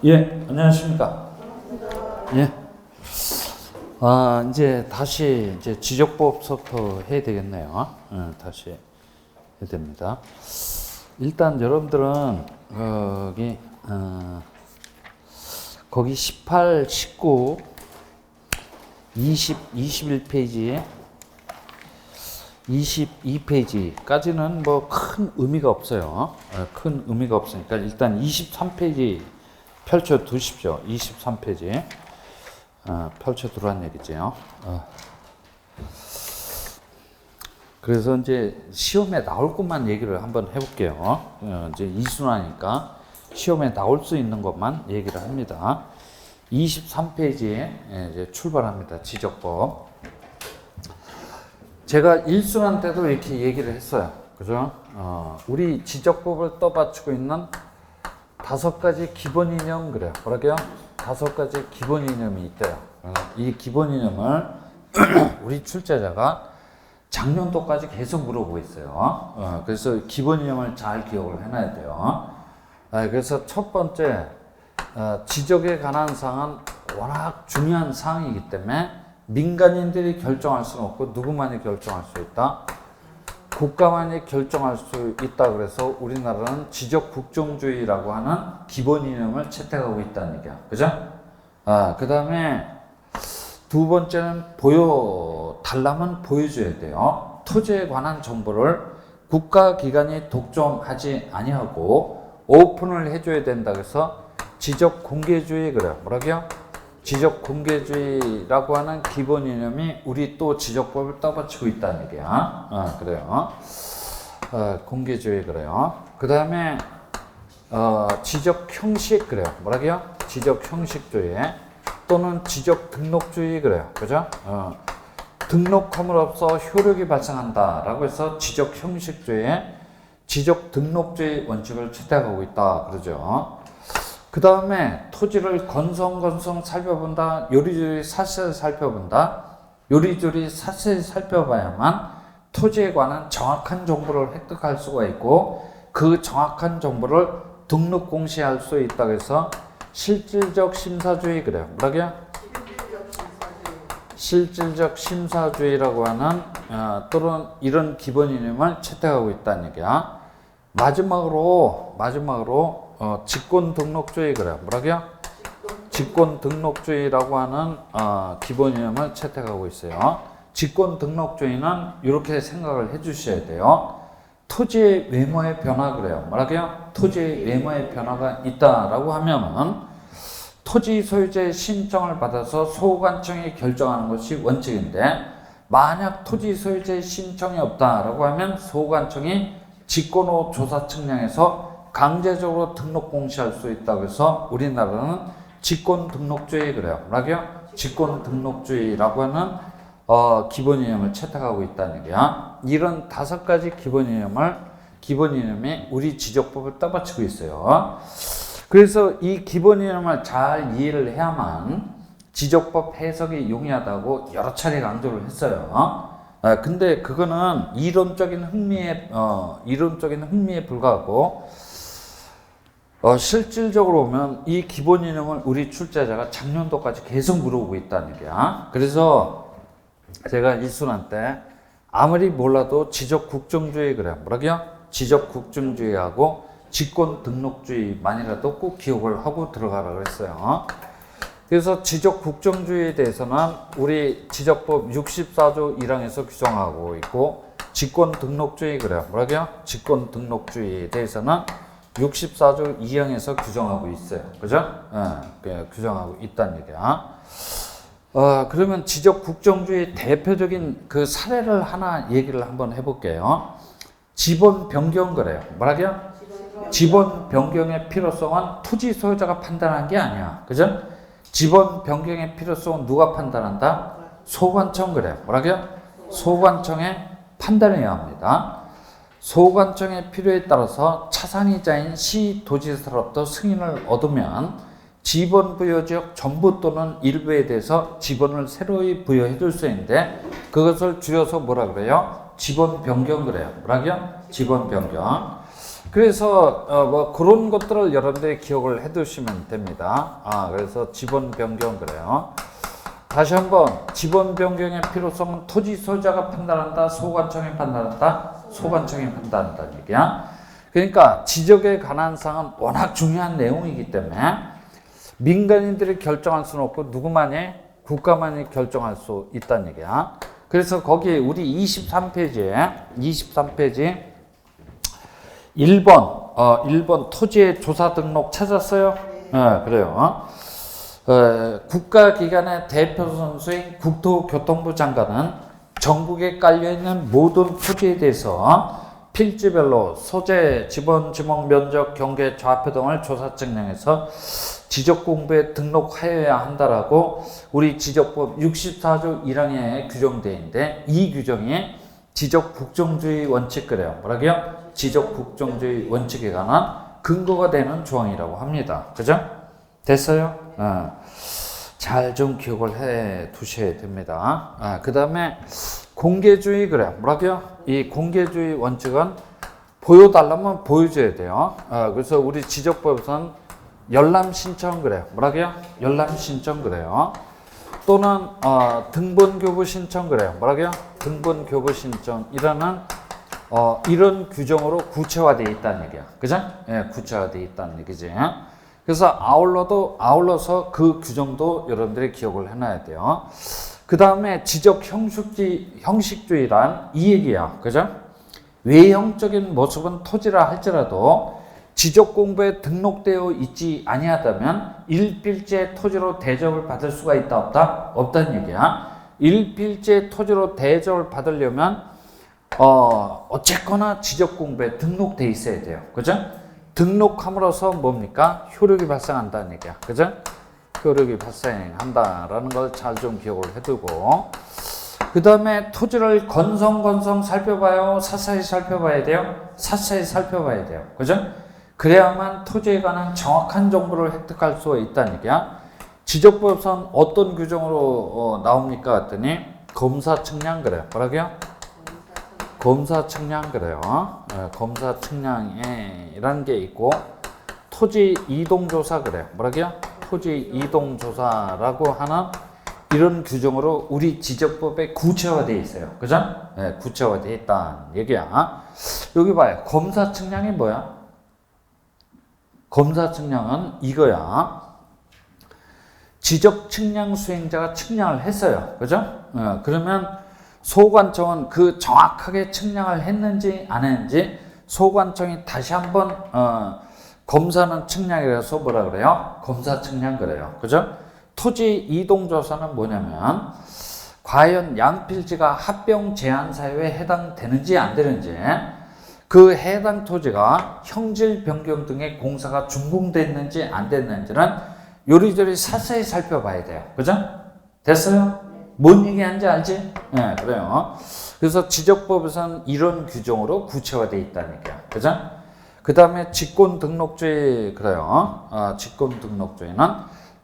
예, 안녕하십니까. 예. 이제 다시 지적법부터 해야 되겠네요. 다시 해야 됩니다. 일단 여러분들은 거기 18, 19, 20, 21페이지, 22페이지까지는 뭐 큰 의미가 없어요. 큰 의미가 없으니까 일단 23페이지 펼쳐 두십시오. 23페이지. 펼쳐 두란 얘기죠. 그래서 이제 시험에 나올 것만 얘기를 한번 해볼게요. 이제 이순하니까 시험에 나올 수 있는 것만 얘기를 합니다. 23페이지에 이제 출발합니다. 지적법. 제가 일순환 때도 이렇게 얘기를 했어요. 그죠? 우리 지적법을 떠받치고 있는 5가지 기본 이념, 그래요. 뭐라고요? 5가지 기본 이념이 있대요. 이 기본 이념을 우리 출제자가 작년도까지 계속 물어보고 있어요. 그래서 기본 이념을 잘 기억을 해놔야 돼요. 그래서 첫 번째, 지적에 관한 사항은 워낙 중요한 사항이기 때문에 민간인들이 결정할 수는 없고 누구만이 결정할 수 있다? 국가만이 결정할 수 있다. 그래서 우리나라는 지적국정주의라고 하는 기본 이념을 채택하고 있다는 얘기야. 그죠? 그 다음에 두 번째는 달라면 보여줘야 돼요. 토지에 관한 정보를 국가기관이 독점하지 아니하고 오픈을 해줘야 된다. 그래서 지적공개주의, 그래요. 뭐라고요? 지적공개주의라고 하는 기본 이념이 우리 또 지적법을 떠받치고 있다는 얘기야. 그래요. 공개주의, 그래요. 그 다음에 지적형식, 그래요. 뭐라고요? 지적형식주의 또는 지적등록주의, 그래요. 그죠? 등록함으로써 효력이 발생한다라고 해서 지적형식주의, 지적등록주의 원칙을 채택하고 있다. 그러죠. 그 다음에 토지를 건성건성 살펴본다. 요리조리 사실 살펴본다. 요리조리 사실 살펴봐야만 토지에 관한 정확한 정보를 획득할 수가 있고 그 정확한 정보를 등록 공시할 수 있다고 해서 실질적 심사주의, 그래요. 뭐라고요? 실질적 심사주의라고 하는 또는 이런 기본 이념을 채택하고 있다는 얘기야. 마지막으로 직권등록주의, 그래요. 뭐라고요? 직권등록주의라고 하는 기본 이념을 채택하고 있어요. 직권등록주의는 이렇게 생각을 해 주셔야 돼요. 토지의 외모의 변화, 그래요. 뭐라고요? 토지의 외모의 변화가 있다라고 하면은 토지 소유자의 신청을 받아서 소관청이 결정하는 것이 원칙인데 만약 토지 소유자의 신청이 없다라고 하면 소관청이 직권호 조사 측량해서 강제적으로 등록 공시할 수 있다고 해서 우리나라는 직권등록주의, 그래요. 뭐라고요? 직권등록주의라고 하는 기본 이념을 채택하고 있다는 얘기야. 이런 5가지 기본 이념이 우리 지적법을 떠받치고 있어요. 그래서 이 기본 이념을 잘 이해를 해야만 지적법 해석이 용이하다고 여러 차례 강조를 했어요. 근데 그거는 이론적인 흥미에 불과하고 실질적으로 보면 이 기본 이념을 우리 출제자가 작년도까지 계속 물어보고 있다는 얘기야. 그래서 제가 일순환 때 아무리 몰라도 지적국정주의, 그래요. 뭐라고요? 지적국정주의하고 직권등록주의만이라도 꼭 기억을 하고 들어가라 그랬어요. 그래서 지적국정주의에 대해서는 우리 지적법 64조 1항에서 규정하고 있고 직권등록주의, 그래요. 뭐라고요? 직권등록주의에 대해서는 64조 2항에서 규정하고 있어요. 그죠? 규정하고 있다는 얘기야. 그러면 지적국정주의 대표적인 그 사례를 하나 얘기를 한번 해볼게요. 지번 변경, 그래요. 뭐라고요? 지번 변경의 필요성은 토지 소유자가 판단한 게 아니야. 그죠? 지번 변경의 필요성은 누가 판단한다? 소관청, 그래요. 뭐라고요? 소관청에 판단해야 합니다. 소관청의 필요에 따라서 차상이자인 시도지사로부터 승인을 얻으면 지번 부여 지역 전부 또는 일부에 대해서 지번을 새로이 부여해 줄 수 있는데 그것을 줄여서 뭐라 그래요? 지번 변경, 그래요. 뭐라고요? 지번 변경. 그래서 뭐 그런 것들을 여러분들이 기억을 해 두시면 됩니다. 그래서 지번 변경 그래요. 다시 한번 지번 변경의 필요성은 토지 소유자가 판단한다, 소관청이 판단한다, 소관청이 판단한다는 얘기야. 그러니까 지적에 관한 사항은 워낙 중요한 내용이기 때문에 민간인들이 결정할 수는 없고 누구만이 국가만이 결정할 수 있다는 얘기야. 그래서 거기 우리 23페이지에 1번 토지의 조사 등록 찾았어요? 네, 그래요. 국가기관의 대표 선수인 국토교통부 장관은 전국에 깔려있는 모든 토지에 대해서 필지별로 소재, 지번, 지목, 면적, 경계, 좌표 등을 조사 측량해서 지적공부에 등록하여야 한다라고 우리 지적법 64조 1항에 규정되어 있는데 이 규정이 지적국정주의 원칙 그래요. 뭐라고요? 지적국정주의 원칙에 관한 근거가 되는 조항이라고 합니다. 그죠? 됐어요? 잘 좀 기억을 해 두셔야 됩니다. 그 다음에 공개주의 그래요. 뭐라고요? 이 공개주의 원칙은 보여달라면 보여줘야 돼요. 그래서 우리 지적법에서는 열람 신청 그래요. 뭐라고요? 열람 신청 그래요. 또는 등본교부 신청 그래요. 뭐라고요? 등본교부 신청이라는 이런 규정으로 구체화되어 있다는 얘기야. 그죠? 예, 구체화되어 있다는 얘기지. 그래서 아울러서 그 규정도 여러분들이 기억을 해놔야 돼요. 그 다음에 지적 형식주의란 이 얘기야. 그죠? 외형적인 모습은 토지라 할지라도 지적 공부에 등록되어 있지 아니하다면 일필제 토지로 대접을 받을 수가 있다 없다? 없다는 얘기야. 일필제 토지로 대접을 받으려면 어쨌거나 지적 공부에 등록돼 있어야 돼요. 그죠? 등록함으로써 뭡니까? 효력이 발생한다는 얘기야. 그죠? 효력이 발생한다라는 걸 잘 좀 기억을 해두고 그 다음에 토지를 건성건성 살펴봐요? 사사히 살펴봐야 돼요? 사사히 살펴봐야 돼요. 그죠? 그래야만 토지에 관한 정확한 정보를 획득할 수가 있다는 얘기야. 지적법에서는 어떤 규정으로 나옵니까? 했더니 검사측량 그래요. 뭐라고요? 검사측량 그래요. 검사측량이라는 게 있고 토지 이동조사 그래요. 뭐라고요? 토지 이동조사라고 하는 이런 규정으로 우리 지적법에 구체화되어 있어요. 그죠? 네, 구체화되어 있다는 얘기야. 여기 봐요. 검사측량이 뭐야? 검사측량은 이거야. 지적측량 수행자가 측량을 했어요. 그죠? 그러면 소관청은 그 정확하게 측량을 했는지 안 했는지 소관청이 다시 한번 검사는 측량이라서 뭐라 그래요? 검사 측량 그래요. 그죠? 토지 이동조사는 뭐냐면 과연 양필지가 합병 제한 사유에 해당되는지 안 되는지 그 해당 토지가 형질 변경 등의 공사가 준공됐는지 안 됐는지는 요리조리 사서히 살펴봐야 돼요. 그죠? 됐어요? 뭔 얘기하는지 알지? 네, 그래요. 그래서 지적법에서는 이런 규정으로 구체화되어 있다는 얘기야. 그죠? 그 다음에 직권등록주의, 그래요. 직권등록주의는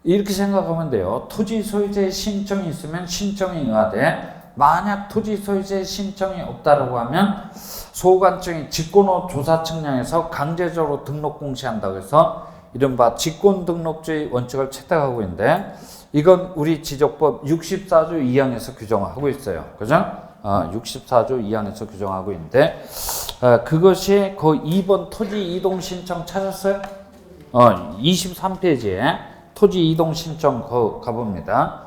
이렇게 생각하면 돼요. 토지 소유자의 신청이 있으면 신청이 응하되, 만약 토지 소유자의 신청이 없다라고 하면 소관청이 직권호 조사 측량에서 강제적으로 등록 공시한다고 해서 이른바 직권등록주의 원칙을 채택하고 있는데, 이건 우리 지적법 64조 2항에서 규정하고 있어요. 그죠? 64조 2항에서 규정하고 있는데, 그것이 그 2번 토지 이동 신청 찾았어요? 23페이지에 토지 이동 신청 가봅니다.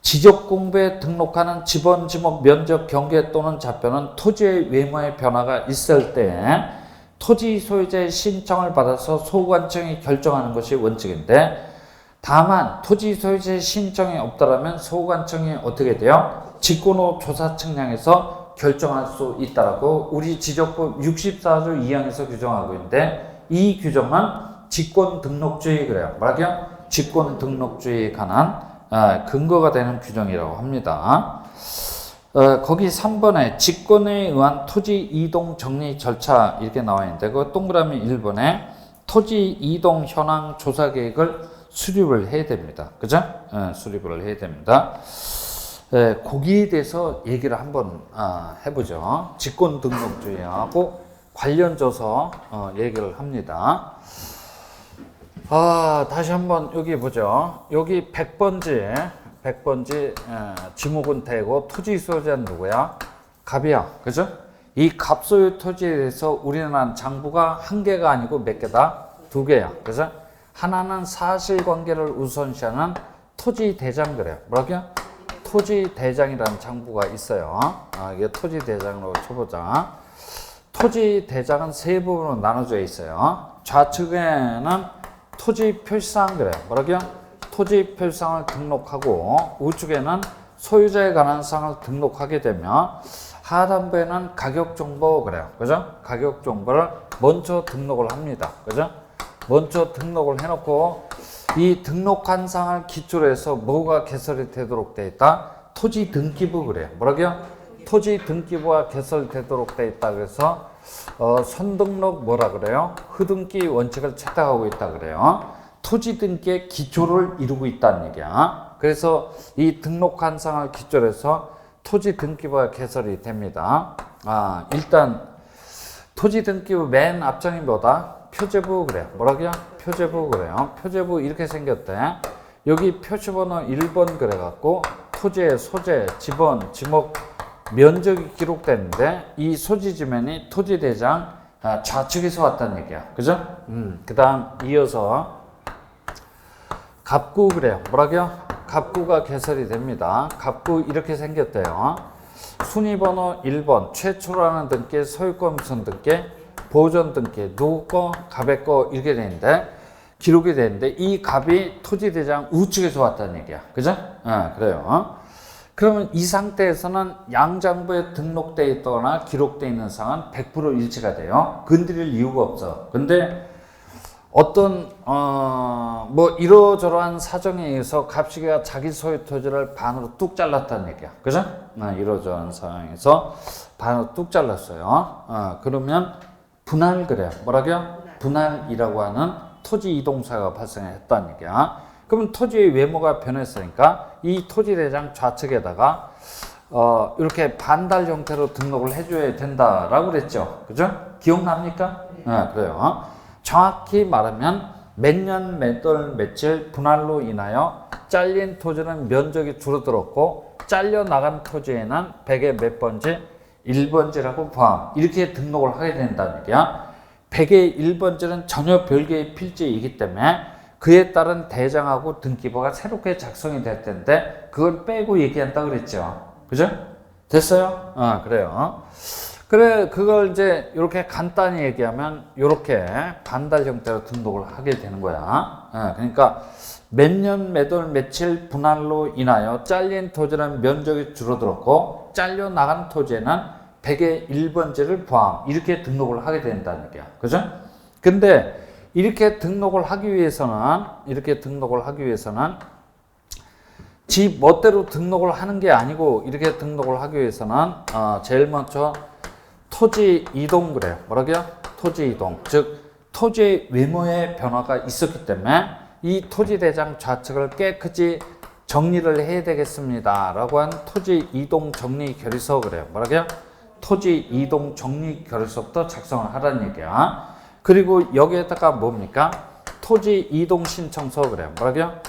지적 공부에 등록하는 지번, 지목, 면적, 경계 또는 좌표는 토지의 외모의 변화가 있을 때 토지 소유자의 신청을 받아서 소관청이 결정하는 것이 원칙인데, 다만 토지 소유자의 신청이 없다라면 소관청이 어떻게 돼요? 직권호 조사 측량에서 결정할 수 있다라고 우리 지적법 64조 2항에서 규정하고 있는데, 이 규정은 직권등록주의 그래요. 뭐라고요? 직권등록주의에 관한 근거가 되는 규정이라고 합니다. 거기 3번에 직권에 의한 토지 이동 정리 절차 이렇게 나와 있는데, 그 동그라미 1번에 토지 이동 현황 조사 계획을 수립을 해야 됩니다. 그죠? 수립을 해야 됩니다. 거기에 대해서 얘기를 한번 해보죠. 직권등록주의하고 관련줘서 얘기를 합니다. 다시 한번 여기 보죠. 여기 100번지 지목은 되고 토지 소유자는 누구야? 갑이야. 그죠? 이 갑소유 토지에 대해서 우리나라 장부가 한 개가 아니고 몇 개다? 두 개야. 그죠? 하나는 사실관계를 우선시하는 토지대장 그래요. 뭐라고요? 토지대장이라는 장부가 있어요. 이게 토지대장으로 쳐보자. 토지대장은 세 부분으로 나눠져 있어요. 좌측에는 토지 표시사항 그래요. 뭐라고요? 토지 표시사항을 등록하고 우측에는 소유자에 관한 사항을 등록하게 되면 하단부에는 가격 정보 그래요. 그죠? 가격 정보를 먼저 등록을 합니다. 그죠? 먼저 등록을 해놓고 이 등록한 사항을 기초로 해서 뭐가 개설이 되도록 되어 있다? 토지 등기부 그래요. 뭐라고요? 토지 등기부가 개설되도록 되어 있다. 그래서 선등록 뭐라 그래요? 흐등기 원칙을 채택하고 있다 그래요. 토지 등기의 기초를 이루고 있다는 얘기야. 그래서 이 등록한 사항을 기초로 해서 토지 등기부가 개설이 됩니다. 일단 토지 등기부 맨 앞장이 뭐다? 표제부 그래요. 뭐라고요? 표제부 그래요. 표제부 이렇게 생겼대. 여기 표시번호 1번 그래갖고 토지의 소재, 지번, 지목, 면적이 기록되는데 이 소지지면이 토지대장 좌측에서 왔다는 얘기야. 그죠? 그 다음 이어서 갑구 그래요. 뭐라고요? 갑구가 개설이 됩니다. 갑구 이렇게 생겼대요. 순위번호 1번 최초라는 등기, 소유권 우선 등기, 보존 등기, 누구 거, 갑의 거 이렇게 되는데 기록이 되는데 이 갑이 토지대장 우측에서 왔다는 얘기야. 그죠? 그래요. 그러면 이 상태에서는 양장부에 등록되어 있거나 기록되어 있는 사항은 100% 일치가 돼요. 건드릴 이유가 없어. 근데 어떤 뭐 이러저러한 사정에 의해서 갑시가 자기 소유 토지를 반으로 뚝 잘랐다는 얘기야. 그죠? 이러저러한 상황에서 반으로 뚝 잘랐어요. 그러면 분할 그래요. 뭐라고요? 분할이라고 하는 토지 이동사가 발생했다는 얘기야. 그러면 토지의 외모가 변했으니까 이 토지대장 좌측에다가 이렇게 반달 형태로 등록을 해줘야 된다라고 그랬죠. 그죠? 기억납니까? 그래요. 정확히 말하면 몇 년, 몇 월, 며칠 분할로 인하여 잘린 토지는 면적이 줄어들었고 잘려나간 토지에는 100의 몇 번지? 1번지라고 포함. 이렇게 등록을 하게 된다는 얘기야. 100의 1번지는 전혀 별개의 필지이기 때문에 그에 따른 대장하고 등기부가 새롭게 작성이 될 텐데 그걸 빼고 얘기한다 그랬죠. 그죠? 됐어요? 그래요. 그래, 그걸 이제 이렇게 간단히 얘기하면 이렇게 반달 형태로 등록을 하게 되는 거야. 그러니까 몇 년, 몇 월, 며칠 분할로 인하여 잘린 토지는 면적이 줄어들었고 잘려 나간 토지에는 100의 1번지를 포함 이렇게 등록을 하게 된다는 얘기야. 그죠? 근데 이렇게 등록을 하기 위해서는 지 멋대로 등록을 하는 게 아니고 이렇게 등록을 하기 위해서는 제일 먼저 토지 이동 그래요. 뭐라고요? 토지 이동. 즉 토지의 외모의 변화가 있었기 때문에 이 토지대장 좌측을 깨끗이 정리를 해야 되겠습니다. 라고 한 토지 이동 정리 결의서 그래요. 뭐라고요? 토지 이동 정리 결의서부터 작성을 하라는 얘기야. 그리고 여기에다가 뭡니까? 토지 이동 신청서 그래요. 뭐라고요?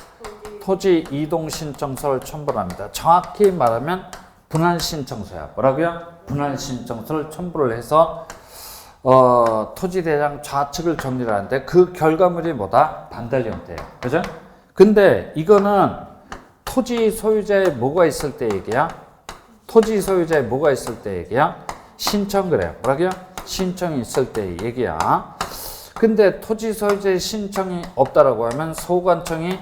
토지 이동 신청서를 첨부를 합니다. 정확히 말하면 분할 신청서야. 뭐라고요? 분할 신청서를 첨부를 해서 토지대장 좌측을 정리를 하는데 그 결과물이 뭐다? 반달 형태예요. 그죠? 근데 이거는 토지 소유자에 뭐가 있을 때 얘기야? 토지 소유자에 뭐가 있을 때 얘기야? 신청 그래요. 뭐라고요? 신청이 있을 때 얘기야. 근데 토지 소유자의 신청이 없다라고 하면 소관청이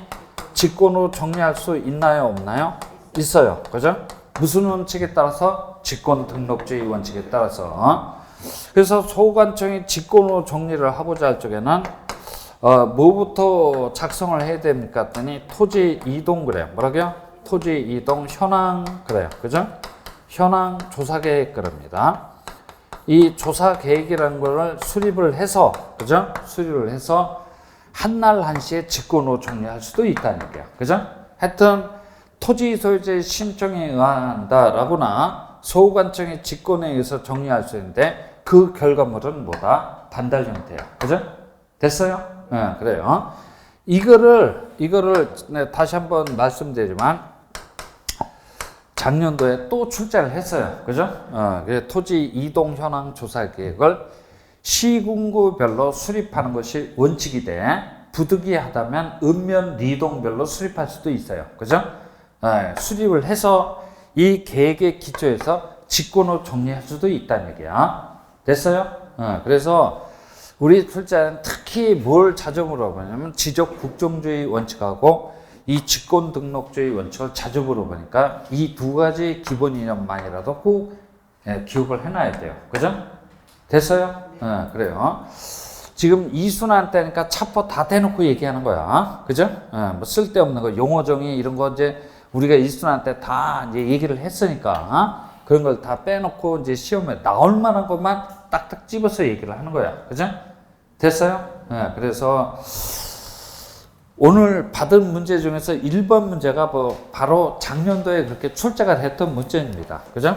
직권으로 정리할 수 있나요? 없나요? 있어요. 그죠? 무슨 원칙에 따라서? 직권 등록주의 원칙에 따라서. 그래서 소관청이 직권으로 정리를 하고자 할 적에는 뭐부터 작성을 해야 됩니까? 했더니 토지 이동 그래요. 뭐라고요? 토지 이동 현황 그래요. 그죠? 현황 조사 계획 그럽니다. 이 조사 계획이라는 거를 수립을 해서, 그죠? 수립을 해서 한날 한시에 직권으로 정리할 수도 있다는 얘기야. 그죠? 하여튼 토지 소유자의 신청에 의한다라거나 소관청의 직권에 의해서 정리할 수 있는데 그 결과물은 뭐다? 반달 형태야. 그죠? 됐어요? 네, 그래요. 이거를 네, 다시 한번 말씀드리지만 작년도에 또 출제를 했어요. 그죠? 토지 이동 현황 조사 계획을 시군구별로 수립하는 것이 원칙이 돼. 부득이하다면 읍면 리동별로 수립할 수도 있어요. 그죠? 수립을 해서 이 계획의 기초에서 직권으로 정리할 수도 있다는 얘기야. 됐어요? 그래서 우리 출제는 특히 뭘 자주 물어보냐면 지적 국정주의 원칙하고 이 직권 등록주의 원칙을 자주 물어보니까 이 두 가지 기본 이념만이라도 꼭 기억을 해놔야 돼요. 그죠? 됐어요? 그래요. 지금 이순환 때니까 차포 다 대놓고 얘기하는 거야. 그죠? 뭐 쓸데없는 거, 용어 정의 이런 거 이제 우리가 이순환 때 다 이제 얘기를 했으니까 그런 걸 다 빼놓고 이제 시험에 나올 만한 것만 딱딱 집어서 얘기를 하는 거야. 그죠? 됐어요? 그래서 오늘 받은 문제 중에서 1번 문제가 뭐 바로 작년도에 그렇게 출제가 됐던 문제입니다. 그죠?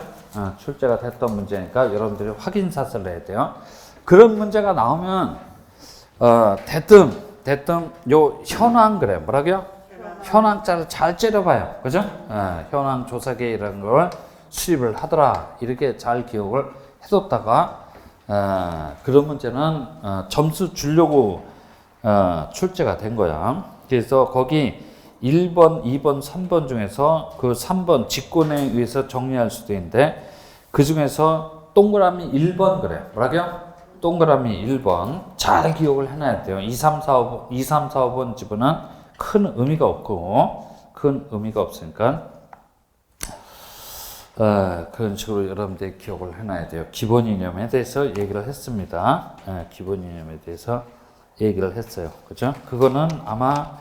출제가 됐던 문제니까 여러분들이 확인 사슬을 해야 돼요. 그런 문제가 나오면 대뜸 요 현황 그래 뭐라고요? 현황자를 잘 째려봐요. 그죠? 현황 조사계 이런 걸 수립을 하더라. 이렇게 잘 기억을 해뒀다가 그런 문제는 점수 주려고 출제가 된 거야. 그래서 거기 1번, 2번, 3번 중에서 그 3번 직권에 의해서 정리할 수도 있는데 그 중에서 동그라미 1번 그래. 뭐라고요? 동그라미 1번 잘 기억을 해놔야 돼요. 2, 3, 4, 5번 집어는 큰 의미가 없으니까 그런 식으로 여러분들이 기억을 해놔야 돼요. 기본 이념에 대해서 얘기를 했습니다. 기본 이념에 대해서 얘기를 했어요. 그죠? 그거는 아마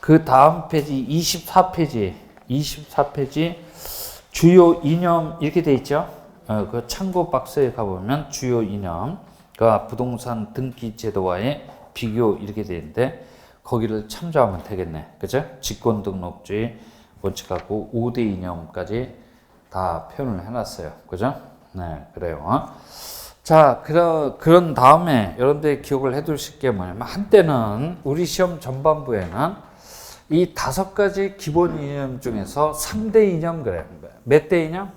그 다음 페이지 24페이지 주요 이념 이렇게 돼 있죠? 그 참고 박스에 가보면 주요 이념, 그 부동산 등기 제도와의 비교 이렇게 돼 있는데 거기를 참조하면 되겠네. 그죠? 직권 등록주의 원칙하고 5대 이념까지 다 표현을 해놨어요. 그죠? 네, 그래요. 자, 그런 다음에 여러분들이 기억을 해두실 게 뭐냐면 한때는 우리 시험 전반부에는 이 5가지 기본 이념 중에서 3대 이념 그래요. 몇 대 이념?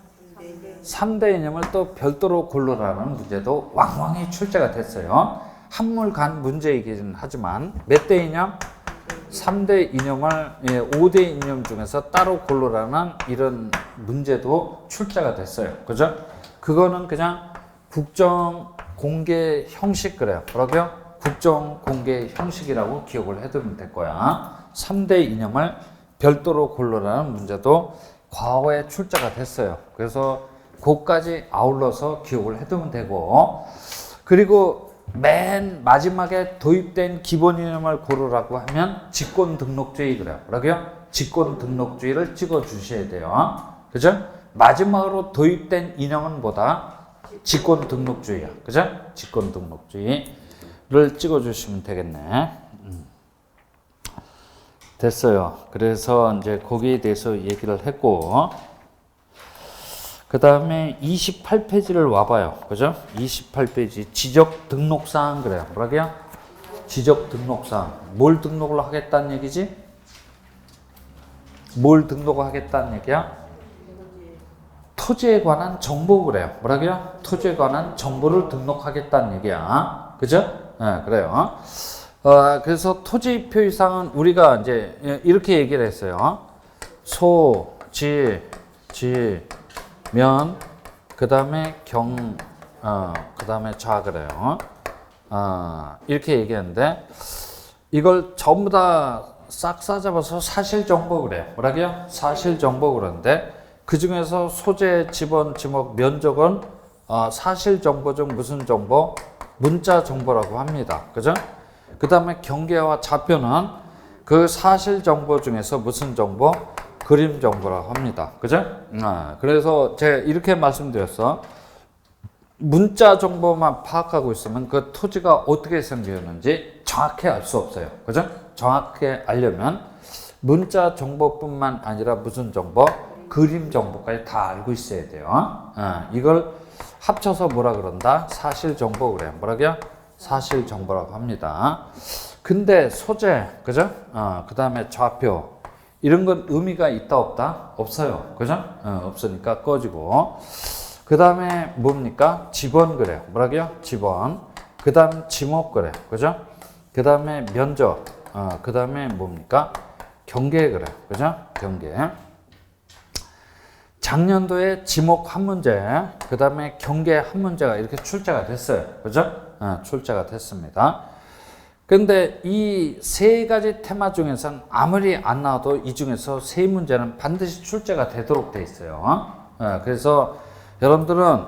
3대 이념을 또 별도로 고르라는 문제도 왕왕히 출제가 됐어요. 한물간 문제이긴 하지만 몇 대 이념? 3대 이념을 5대 이념 중에서 따로 고르라는 이런 문제도 출제가 됐어요. 그죠? 그거는 그냥 국정 공개 형식 그래요. 뭐라고요? 국정 공개 형식이라고 기억을 해두면 될 거야. 3대 이념을 별도로 고르라는 문제도 과거에 출제가 됐어요. 그래서 그것까지 아울러서 기억을 해두면 되고 그리고 맨 마지막에 도입된 기본 이념을 고르라고 하면 직권 등록주의 그래요. 뭐라고요? 직권 등록주의를 찍어 주셔야 돼요. 그죠? 마지막으로 도입된 이념은 뭐다? 직권 등록주의야. 그죠? 직권 등록주의를 찍어 주시면 되겠네. 됐어요. 그래서 이제 거기에 대해서 얘기를 했고 그 다음에 28페이지를 와봐요. 그죠? 28페이지 지적 등록사항 그래요. 뭐라고요? 지적 등록사항. 뭘 등록을 하겠다는 얘기지? 뭘 등록을 하겠다는 얘기야? 토지에 관한 정보 그래요. 뭐라고요? 토지에 관한 정보를 등록하겠다는 얘기야. 그죠? 네, 그래요. 그래서 토지 표시상은 우리가 이제 이렇게 얘기를 했어요. 소, 지, 면, 그 다음에 그 다음에 자 그래요. 이렇게 얘기했는데 이걸 전부 다 싹 싸잡아서 사실정보 그래. 뭐라고요? 사실정보 그러는데 그 중에서 소재, 지번, 지목, 면적은 사실정보 중 무슨 정보? 문자 정보라고 합니다. 그죠? 그 다음에 경계와 좌표는 그 사실정보 중에서 무슨 정보? 그림 정보라고 합니다. 그죠? 그래서 제가 이렇게 말씀드렸어. 문자 정보만 파악하고 있으면 그 토지가 어떻게 생겼는지 정확히 알 수 없어요. 그죠? 정확히 알려면 문자 정보뿐만 아니라 무슨 정보? 그림 정보까지 다 알고 있어야 돼요. 이걸 합쳐서 뭐라 그런다? 사실정보 그래요. 뭐라고요? 사실정보라고 합니다. 근데 소재, 그죠? 그 다음에 좌표, 이런 건 의미가 있다 없다? 없어요. 그죠? 없으니까 꺼지고. 그 다음에 뭡니까? 지번 그래요. 뭐라고요? 지번. 그 다음 지목 그래요. 그죠? 그 다음에 면적. 그 다음에 뭡니까? 경계 그래요. 그죠? 경계. 작년도에 지목 한 문제, 그 다음에 경계 한 문제가 이렇게 출제가 됐어요. 그죠? 출제가 됐습니다. 근데 이 세 가지 테마 중에서는 아무리 안 나와도 이 중에서 세 문제는 반드시 출제가 되도록 돼 있어요. 그래서 여러분들은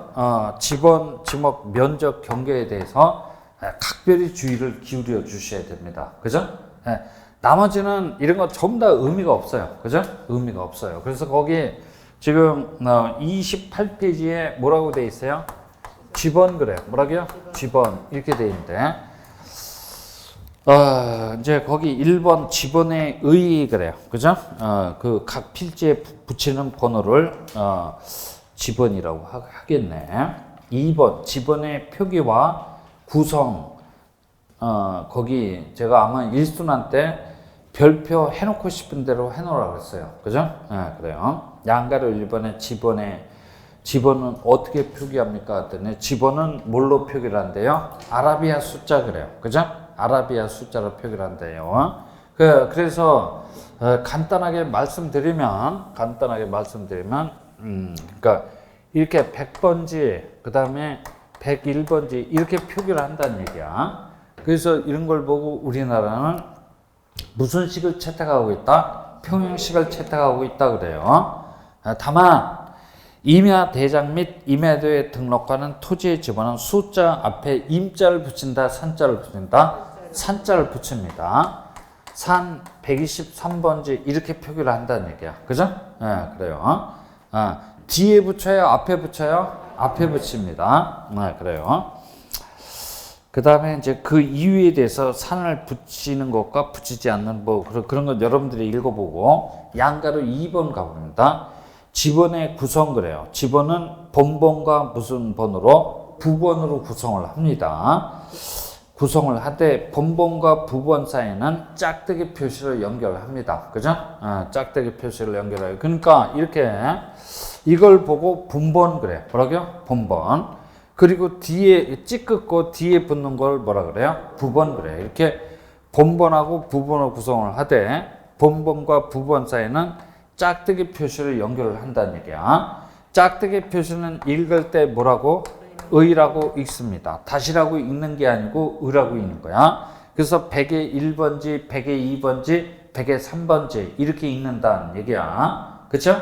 지번, 지목, 면적, 경계에 대해서 각별히 주의를 기울여 주셔야 됩니다. 그죠? 나머지는 이런 거 전부 다 의미가 없어요. 그죠? 의미가 없어요. 그래서 거기 지금 28페이지에 뭐라고 돼 있어요? 지번 그래요. 뭐라고요? 지번 이렇게 돼 있는데 이제 거기 1번 지번의 의 그래요. 그죠? 그 각 필지에 붙이는 번호를 지번이라고 하겠네. 2번 지번의 표기와 구성. 거기 제가 아마 1순환 때 별표 해놓고 싶은 대로 해놓으라고 했어요. 그죠? 그래요. 양가로 1번의 지번은 어떻게 표기합니까? 했더니 지번은 뭘로 표기를 한대요? 아라비아 숫자 그래요. 그죠? 아라비아 숫자로 표기를 한대요. 그래서 간단하게 말씀드리면 그러니까 이렇게 100번지 그 다음에 101번지 이렇게 표기를 한다는 얘기야. 그래서 이런 걸 보고 우리나라는 무슨 식을 채택하고 있다? 평형식을 채택하고 있다 그래요. 다만 임야 대장 및 임야도에 등록하는 토지의 지번은 숫자 앞에 임자를 붙인다, 산자를 붙인다? 산자를 붙입니다. 산 123번지 이렇게 표기를 한다는 얘기야. 그죠? 그래요. 뒤에 붙여요? 앞에 붙여요? 앞에 붙입니다. 그래요. 그 다음에 이제 그 이유에 대해서 산을 붙이는 것과 붙이지 않는 뭐 그런 건 여러분들이 읽어보고 양가로 2번 가봅니다. 지번의 구성 그래요. 지번은 본번과 무슨 번으로? 부번으로 구성을 합니다. 구성을 하되 본번과 부번 사이에는 짝대기 표시를 연결합니다. 그죠? 짝대기 표시를 연결해요. 그러니까 이렇게 이걸 보고 분번 그래요. 뭐라고요? 본번. 그리고 뒤에 찌긋고 뒤에 붙는 걸 뭐라 그래요? 부번 그래요. 이렇게 본번하고 부번을 구성을 하되 본번과 부번 사이에는 짝대기 표시를 연결을 한다는 얘기야. 짝대기 표시는 읽을 때 뭐라고? 의라고 읽습니다. 다시라고 읽는 게 아니고 의라고 읽는 거야. 그래서 100의 1번지, 100의 2번지, 100의 3번지 이렇게 읽는다는 얘기야. 그쵸?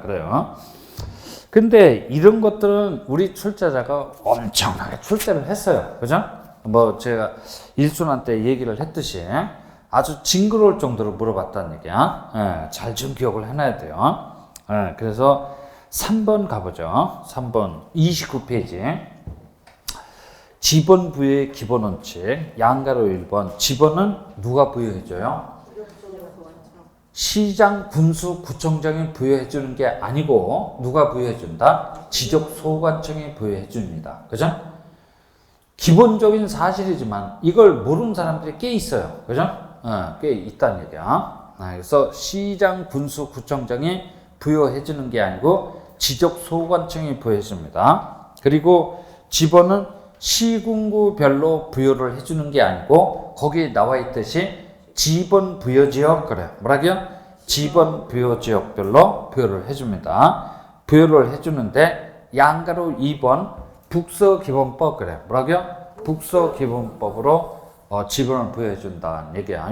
그래요. 근데 이런 것들은 우리 출제자가 엄청나게 출제를 했어요. 그죠? 뭐 제가 일순환 때 얘기를 했듯이 아주 징그러울 정도로 물어봤다는 얘기야. 잘 좀 기억을 해놔야 돼요. 그래서 3번 가보죠. 3번 29페이지. 지번 부여의 기본 원칙. 양가로 1번. 지번은 누가 부여해줘요? 시장, 군수, 구청장이 부여해주는 게 아니고 누가 부여해준다? 지적소관청이 부여해줍니다. 그죠? 기본적인 사실이지만 이걸 모르는 사람들이 꽤 있어요. 그죠? 꽤 있다는 얘기야. 그래서 시장, 군수, 구청장이 부여해주는 게 아니고 지적소관청이 부여해줍니다. 그리고 지번은 시군구별로 부여를 해주는 게 아니고 거기에 나와 있듯이 지번 부여지역 그래. 뭐라고요? 지번 부여지역별로 부여를 해줍니다. 부여를 해주는데 양가로 2번 북서기본법 그래. 뭐라고요? 북서기본법으로 지번을 부여해준다는 얘기야.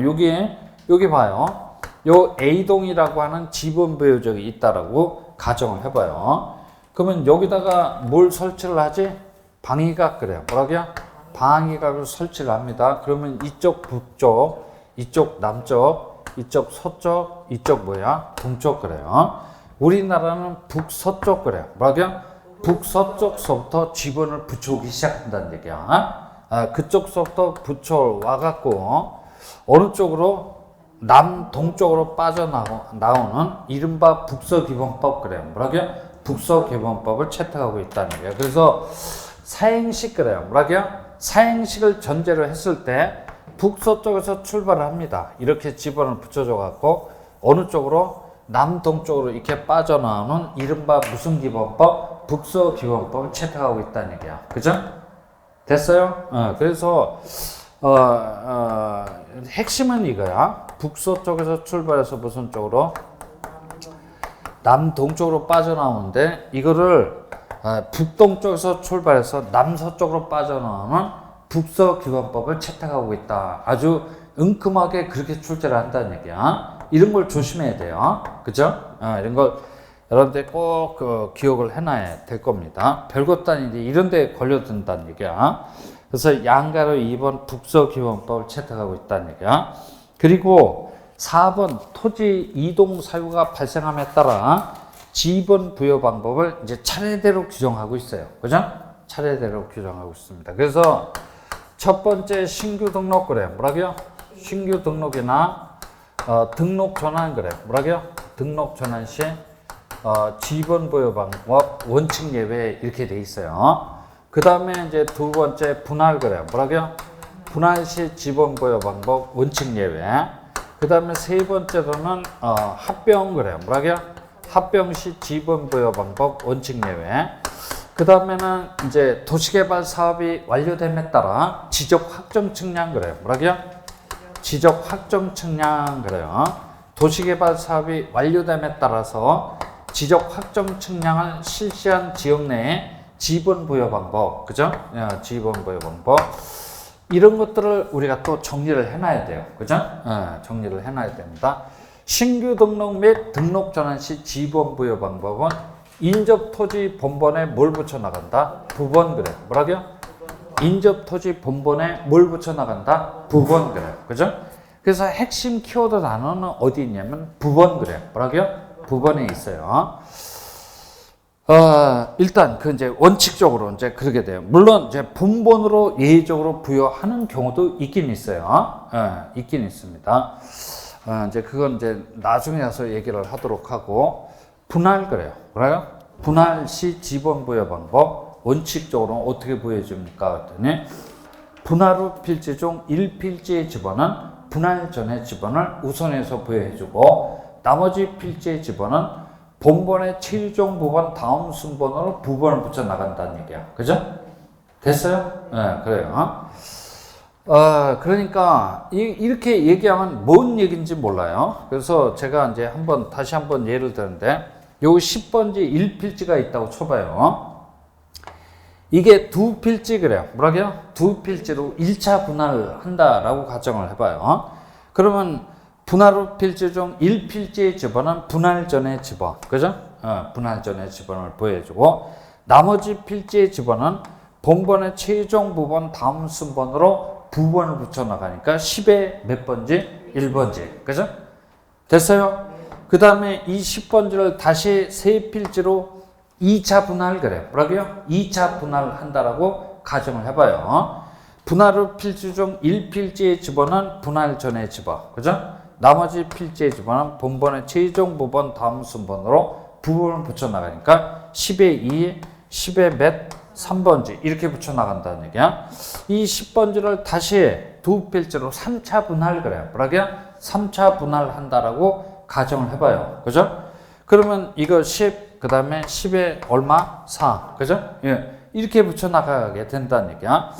여기 봐요. 요 A동이라고 하는 지번 부여지역이 있다라고 가정을 해봐요. 그러면 여기다가 뭘 설치를 하지? 방위각 그래요. 뭐라고요? 방위각을 설치를 합니다. 그러면 이쪽 북쪽, 이쪽 남쪽, 이쪽 서쪽, 이쪽 뭐야? 동쪽 그래요. 우리나라는 북서쪽 그래요. 뭐라고요? 북서쪽서부터 지번을 붙여오기 시작한다는 얘기야. 그쪽서부터 붙여 와갖고 어느 쪽으로? 남동쪽으로 빠져나오는 이른바 북서기본법 그래요. 뭐라고요? 북서 기본법을 채택하고 있다는 거예요. 그래서 사행식 그래요. 뭐라고요? 사행식을 전제로 했을 때 북서 쪽에서 출발을 합니다. 이렇게 지번을 붙여줘 갖고 어느 쪽으로 남동쪽으로 이렇게 빠져나오는 이른바 무슨 기본법? 북서 기본법을 채택하고 있다는 얘기야. 그죠? 됐어요? 그래서 핵심은 이거야. 북서 쪽에서 출발해서 무슨 쪽으로? 남동쪽으로 빠져나오는데 이거를 북동쪽에서 출발해서 남서쪽으로 빠져나오는 북서 기본법을 채택하고 있다. 아주 은큼하게 그렇게 출제를 한다는 얘기야. 이런 걸 조심해야 돼요. 그죠? 이런 걸 여러분들 꼭 기억을 해놔야 될 겁니다. 별것도 아닌데 이런 데 걸려든다는 얘기야. 그래서 양가로 2번 북서 기본법을 채택하고 있다는 얘기야. 그리고 4번 토지 이동 사유가 발생함에 따라 지번 부여 방법을 이제 차례대로 규정하고 있어요. 그죠? 차례대로 규정하고 있습니다. 그래서 첫 번째 신규 등록 그래. 뭐라고요? 신규 등록이나 등록 전환 그래. 뭐라고요? 등록 전환 시 지번 부여 방법 원칙 예외 이렇게 돼 있어요. 그 다음에 이제 두 번째 분할 그래. 뭐라고요? 분할 시 지번 부여 방법 원칙 예외. 그 다음에 세 번째로는 합병 그래. 뭐라고요? 합병 시 지번 부여 방법 원칙 예외. 그 다음에는 이제 도시개발 사업이 완료됨에 따라 지적 확정 측량 그래요. 뭐라고요? 지적 확정 측량 그래요. 도시개발 사업이 완료됨에 따라서 지적 확정 측량을 실시한 지역 내에 지번 부여 방법, 그죠? 지번 부여 방법. 이런 것들을 우리가 또 정리를 해놔야 돼요. 그죠? 정리를 해놔야 됩니다. 신규 등록 및 등록 전환 시 지번 부여 방법은 인접 토지 본번에 뭘 붙여 나간다? 부번 그래. 뭐라고요? 인접 토지 본번에 뭘 붙여 나간다? 부번 그래. 그죠? 그래서 핵심 키워드 단어는 어디 있냐면 부번 그래. 뭐라고요? 부번에 있어요. 일단 그 이제 원칙적으로 이제 그렇게 돼요. 물론 이제 본번으로 예외적으로 부여하는 경우도 있긴 있어요. 있긴 있습니다. 이제 그건 이제 나중에 가서 얘기를 하도록 하고 분할 그래요. 뭐라요? 분할 시 지번 부여 방법 원칙적으로 어떻게 부여해 줍니까? 그랬더니 분할 후 필지 중 1필지의 지번은 분할 전의 지번을 우선해서 부여해 주고 나머지 필지의 지번은 본번의 최종 부번 다음 순번으로 부번을 붙여 나간다는 얘기야. 그죠? 됐어요? 네, 그래요. 그러니까 이렇게 얘기하면 뭔 얘기인지 몰라요. 그래서 제가 이제 다시 한번 예를 드는데 요 10번지 1필지가 있다고 쳐봐요. 이게 두 필지 그래요. 뭐라고요? 두 필지로 1차 분할을 한다라고 가정을 해봐요. 그러면 분할 후 필지 중 1필지의 지번은 분할 전의 지번. 그죠? 분할 전의 지번을 보여주고 나머지 필지의 지번은 본번의 최종 부번 다음 순번으로 부번을 붙여 나가니까 10의 몇 번지? 1번지. 그죠? 됐어요? 그 다음에 이 10번지를 다시 세 필지로 2차 분할 그래. 뭐라고요? 2차 분할 한다라고 가정을 해봐요. 분할 후 필지 중 1필지의 지번은 분할 전의 지번. 그죠? 나머지 필지의 지번은 본번의 최종 부번 다음 순번으로 부분을 붙여 나가니까 10의 2, 10의 몇, 3번지 이렇게 붙여 나간다는 얘기야. 이 10번지를 다시 두 필지로 3차 분할 그래요. 뭐라고요? 3차 분할 한다라고 가정을 해봐요. 그죠? 그러면 이거 10, 그 다음에 10에 얼마? 4. 그죠? 예. 이렇게 붙여 나가게 된다는 얘기야.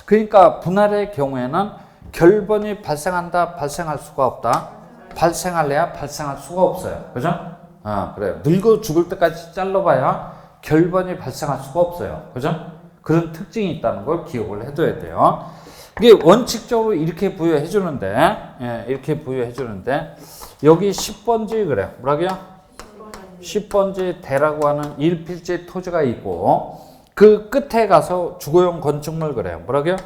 그러니까 분할의 경우에는 결번이 발생한다, 발생할 수가 없다. 발생할래야 발생할 수가 없어요. 그죠? 그래요. 늙어 죽을 때까지 잘라봐야 결번이 발생할 수가 없어요. 그죠? 그런 특징이 있다는 걸 기억을 해둬야 돼요. 이게 원칙적으로 이렇게 부여해 주는데, 이렇게 부여해 주는데, 여기 10번지 그래요. 뭐라고요? 10번지 대라고 하는 1필지 토지가 있고, 그 끝에 가서 주거용 건축물 그래요. 뭐라고요?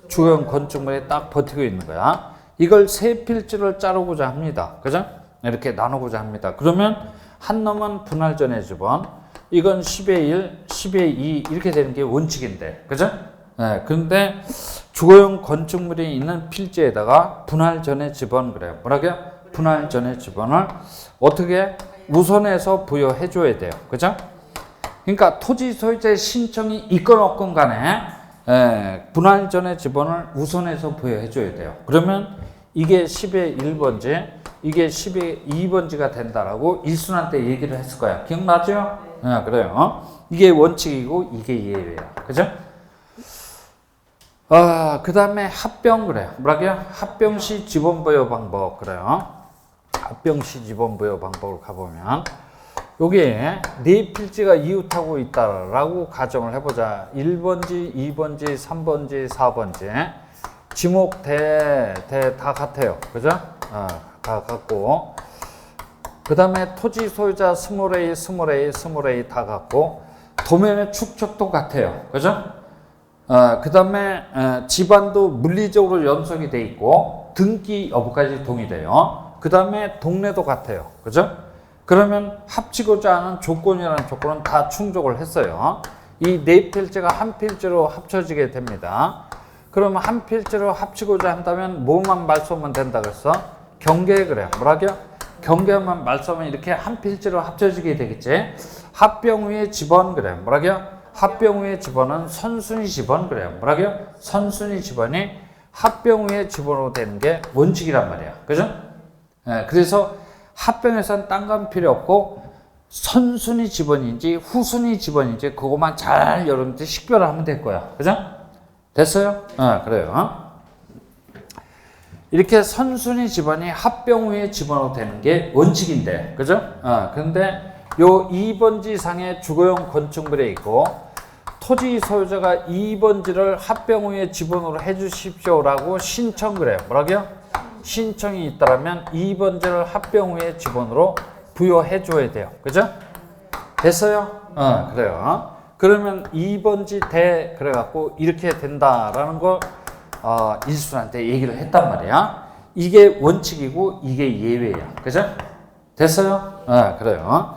주거용 건축물에 딱 버티고 있는 거야. 이걸 세 필지를 자르고자 합니다. 그죠? 이렇게 나누고자 합니다. 그러면 한 놈은 분할 전의 지번, 이건 10의 1, 10의 2 이렇게 되는 게 원칙인데. 그죠? 네, 그런데 주거용 건축물이 있는 필지에다가 분할 전의 지번 그래요. 뭐라고요? 분할 전의 지번을 어떻게 우선해서 부여해 줘야 돼요. 그죠? 그러니까 토지 소유자의 신청이 있건 없건 간에 분할 전의 지번을 우선해서 부여해 줘야 돼요. 그러면 이게 10의 1번지, 이게 10의 2번지가 된다라고 일순환 때 얘기를 했을 거야. 기억나죠? 네, 그래요. 이게 원칙이고 이게 예외야. 그죠? 그 다음에 합병 그래요. 뭐라고요? 합병 시 지번 부여 방법 그래요. 합병 시 지번 부여 방법을 가보면 여기에 네 필지가 이웃하고 있다라고 가정을 해보자. 1번지, 2번지, 3번지, 4번지 지목 다 같아요. 그죠? 다 같고 그 다음에 토지 소유자 스몰A 다 같고 도면의 축척도 같아요. 그죠? 그 다음에 집안도 물리적으로 연속이 돼 있고 등기 여부까지 동의돼요. 그 다음에 동네도 같아요. 그죠? 그러면 합치고자 하는 조건이라는 조건은 다 충족을 했어요. 이 네 필지가 한 필지로 합쳐지게 됩니다. 그러면 한 필지로 합치고자 한다면 뭐만 말소하면 된다 그랬어? 경계 그래요. 뭐라고요? 경계만 말소하면 이렇게 한 필지로 합쳐지게 되겠지. 합병 후의 지번 그래요. 뭐라고요? 합병 후의 지번은 선순위 지번 그래요. 뭐라고요? 선순위 지번이 합병 후의 지번으로 되는 게 원칙이란 말이야. 그죠? 그래서 합병에서는 딴 건 필요 없고 선순위 지번인지 후순위 지번인지 그것만 잘 여러분들 식별을 하면 될 거야. 그죠? 됐어요? 그래요. 이렇게 선순위 지번이 합병 후의 지번으로 되는 게 원칙인데, 그죠? 근데 요 2번지 상의 주거용 건축물에 있고 토지 소유자가 2번지를 합병 후의 지번으로 해주십시오라고 신청 그래요. 뭐라고요? 신청이 있다면 2번지를 합병 후의 지번으로 부여해 줘야 돼요. 그죠? 됐어요? 그래요. 그러면 2번지 그래갖고 이렇게 된다라는 거 일순한테 얘기를 했단 말이야. 이게 원칙이고 이게 예외야. 그죠? 됐어요? 그래요.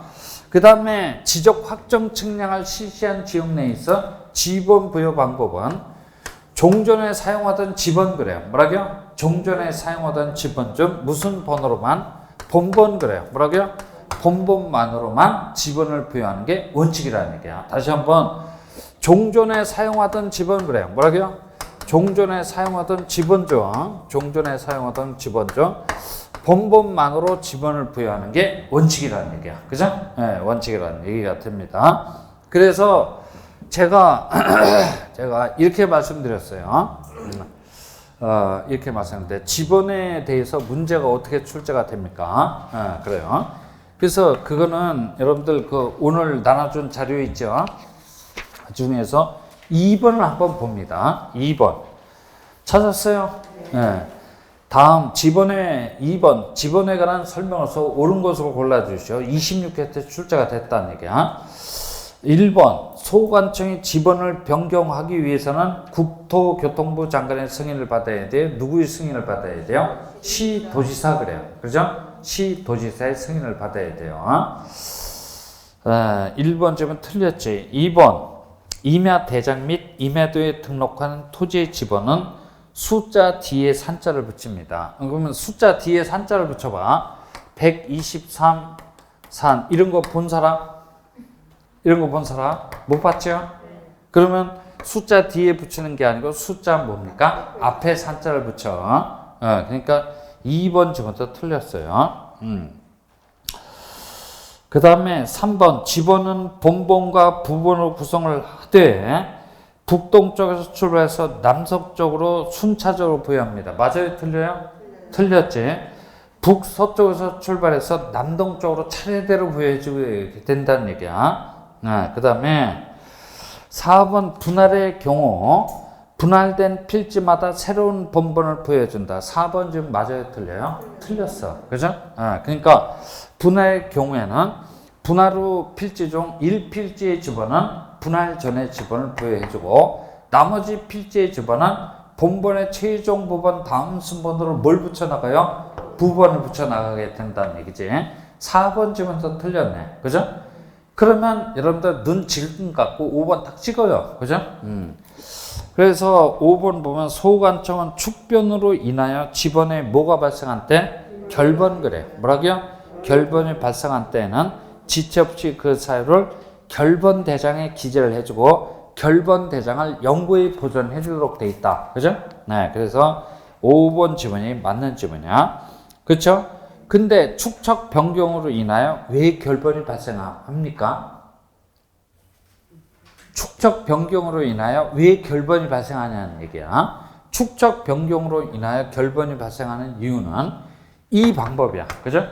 그 다음에 지적 확정 측량을 실시한 지역 내에 있어 지번 부여 방법은 종전에 사용하던 지번 그래요. 뭐라고요? 종전에 사용하던 지번 중 무슨 번호로만 본번 그래요. 뭐라고요? 본번만으로만 지번을 부여하는 게 원칙이라는 얘기야. 다시 한번 종전에 사용하던 지번 그래요. 뭐라고요? 종전에 사용하던 지번 중 본번만으로 지번을 부여하는 게 원칙이라는 얘기야. 그죠? 네, 원칙이라는 얘기가 됩니다. 그래서 제가 이렇게 말씀드렸어요. 이렇게 말씀드렸는데 지번에 대해서 문제가 어떻게 출제가 됩니까? 그래요. 그래서 그거는 여러분들 그 오늘 나눠준 자료 있죠? 중에서 2번을 한번 봅니다. 2번. 찾았어요? 네. 다음 지번에 2번 지번에 관한 설명에서 옳은 것으로 골라주시오. 26회 때 출제가 됐다는 얘기야. 1번 소관청이 지번을 변경하기 위해서는 국토교통부 장관의 승인을 받아야 돼요. 누구의 승인을 받아야 돼요? 시도지사 그래요. 그죠? 시도지사의 승인을 받아야 돼요. 1번 지번 틀렸지. 2번 임야 대장 및 임야도에 등록한 토지의 지번은 숫자 뒤에 산자를 붙입니다. 그러면 숫자 뒤에 산자를 붙여봐. 123, 산 이런 거 본 사람? 못 봤죠? 그러면 숫자 뒤에 붙이는 게 아니고 숫자 뭡니까? 앞에 산자를 붙여. 그러니까 2번 지번도 틀렸어요. 그 다음에 3번 지번은 본번과 부번으로 구성을 하되 북동쪽에서 출발해서 남서쪽으로 순차적으로 부여합니다. 맞아요? 틀려요? 틀렸지. 북서쪽에서 출발해서 남동쪽으로 차례대로 부여해주게 된다는 얘기야. 그 다음에 4번 분할의 경우 분할된 필지마다 새로운 본번을 부여해준다. 4번 지금 맞아요? 틀려요? 틀렸어. 그죠? 그러니까 분할의 경우에는 분할 후 필지 중 1필지의 지번은 분할 전의 지번을 부여해주고 나머지 필지의 지번은 본번의 최종 부번 다음 순번으로 뭘 붙여나가요? 부번을 붙여나가게 된다는 얘기지. 4번 지번도 틀렸네. 그죠? 그러면 여러분들 눈 질끈 감고 5번 딱 찍어요. 그죠? 그래서 5번 보면 소관청은 축변으로 인하여 지번에 뭐가 발생한 때? 결번 그래. 뭐라고요? 결번이 발생한 때에는 지체 없이 그 사유를 결번 대장에 기재를 해주고 결번 대장을 영구히 보존해 주도록 돼 있다. 그죠? 네, 그래서 5번 지문이 맞는 지문이야. 그쵸? 근데 축척 변경으로 인하여 왜 결번이 발생합니까? 축척 변경으로 인하여 왜 결번이 발생하냐는 얘기야. 축척 변경으로 인하여 결번이 발생하는 이유는 이 방법이야. 그죠?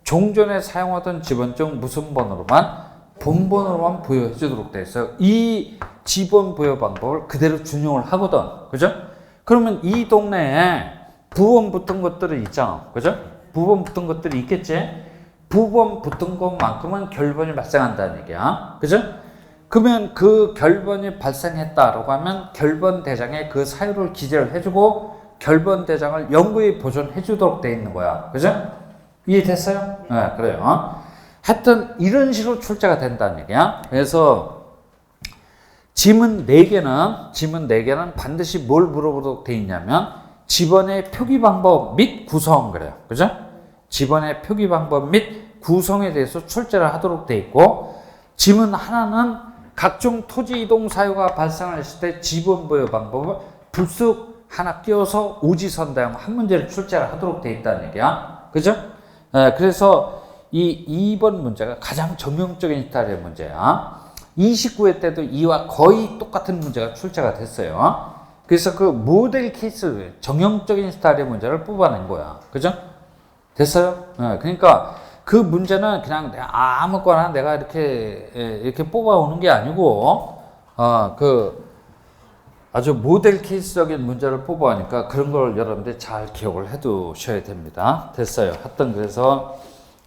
종전에 사용하던 지번 중 무슨 번호로만 본번호로만 부여해 주도록 되어 있어요. 이 지번 부여 방법을 그대로 준용을 하거든. 그죠? 그러면 이 동네에 부번 붙은 것들이 있잖아. 그죠? 부번 붙은 것들이 있겠지? 부번 붙은 것만큼은 결번이 발생한다는 얘기야. 그죠? 그러면 그 결번이 발생했다라고 하면 결번 대장에 그 사유를 기재를 해주고 결번 대장을 영구히 보존해 주도록 되어 있는 거야. 그죠? 이해됐어요? 네, 그래요. 하여튼 이런 식으로 출제가 된다는 얘기야. 그래서 지문 4개는 반드시 뭘 물어보도록 되어 있냐면 지번의 표기 방법 및 구성 그래요. 그죠? 지번의 표기 방법 및 구성에 대해서 출제를 하도록 되어 있고 지문 하나는 각종 토지 이동 사유가 발생했을 때 지번 부여 방법을 불쑥 하나 끼워서 오지선다형 한 문제를 출제를 하도록 되어 있다는 얘기야. 그죠? 그래서 이 2번 문제가 가장 정형적인 스타일의 문제야. 29회 때도 이와 거의 똑같은 문제가 출제가 됐어요. 그래서 그 모델 케이스 정형적인 스타일의 문제를 뽑아낸 거야. 그죠? 됐어요? 그러니까 그 문제는 그냥 아무거나 내가 이렇게 뽑아오는 게 아니고, 아주 모델 케이스적인 문제를 뽑아오니까 그런 걸 여러분들이 잘 기억을 해 두셔야 됩니다. 됐어요. 하여튼 그래서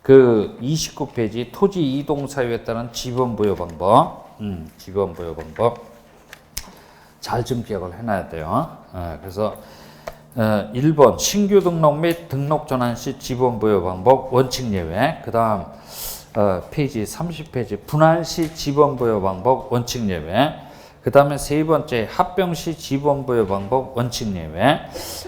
그 29페이지 토지 이동 사유에 따른 지번 부여 방법, 지번 부여 방법 잘 좀 기억을 해놔야 돼요. 그래서 1번 신규 등록 및 등록 전환 시 지번 부여 방법 원칙 예외. 그 다음 페이지 30페이지 분할 시 지번 부여 방법 원칙 예외. 그 다음에 세 번째 합병 시 지번 부여 방법 원칙 예외.